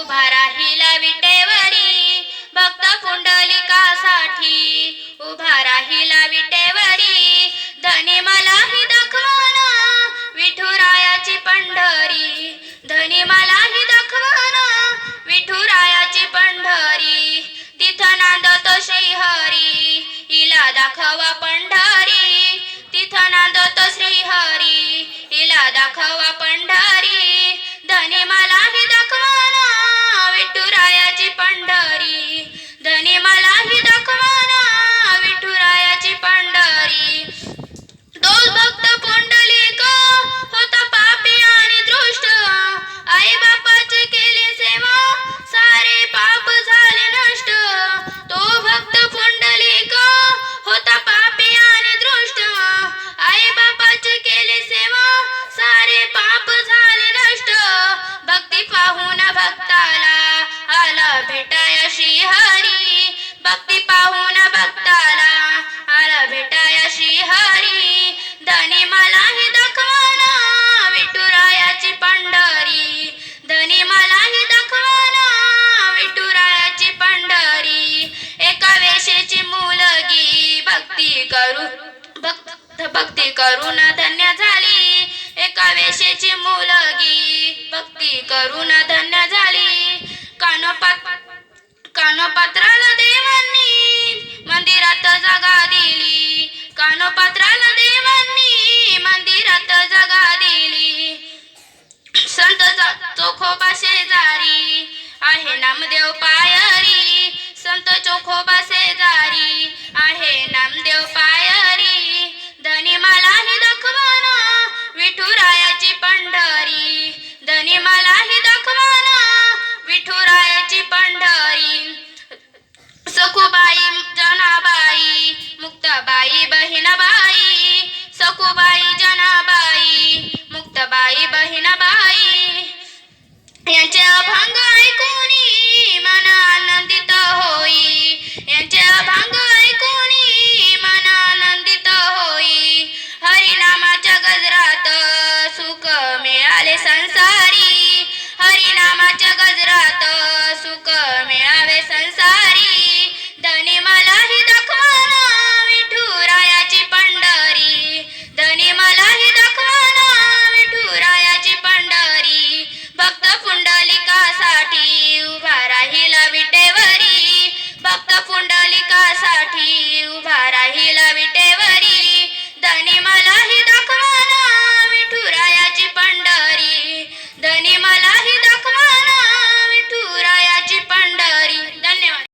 उभा राहिला विटेवरी भक्त पुंडलिकासाठी उभा राहिला विटेवरी धनी मलाही दाखवाना विठुरायाची पंढरी धनी मलाही दाखवाना विठुरायाची पंढरी तिथं नांदतो श्रीहरी हिला दाखवा पंढरी तिथं नांदतो श्रीहरी हिला दाखवा पंढरी धनी मलाही दाखवाना विठुरायाची पंढरी धनी मलाही दाखवाना विठुरायाची पंढरी तोच भक्त पुंडलिक होता पापी आणि दृष्ट आई बापाची केली सेवा सारे पाप झाले नष्ट तो भक्त पुंडलिक होता पापी आणि दृष्ट आई बापाची केली सेवा सारे पाप झाले नष्ट भक्ती पाहून भक्ताला आला भेटाया श्रीहरी भक्ती पाहून भक्ताला आला भेटाया श्रीहरी धनी मलाही दाखवाना विठुरायाची पंढरी धनी मलाही दाखवाना विठुरायाची पंढरी एका वेशेची मुलगी भक्ती करून धन्य झाली एका वेशेची मुलगी भक्ती करून धन्य झाली कानोपात्राला देवांनी मंदिरात जागा दिली कानोपात्राला देवांनी मंदिरात जागा दिली संत चोखोबा शेजारी आहे नामदेव पायरी संत चोखोबा शेजारी आहे नामदेव पायरी धनी मलाही दाखवाना विठुरायाची पंढरी धनी मलाही दाखवाना विठुरायाची पंढरी सखुबाई जनाबाई मुक्ताबाई बहिणाबाई सखुबाई जनाबाई मुक्ताबाई बहिणाबाई यांचे अभंग ऐकूनी मन आनंदित होई यांचे अभंग ऐकूनी मन आनंदित होई हरिनामाच्या गजरात सुख मिळाले संसारी हरिनामाच्या गजरात सुख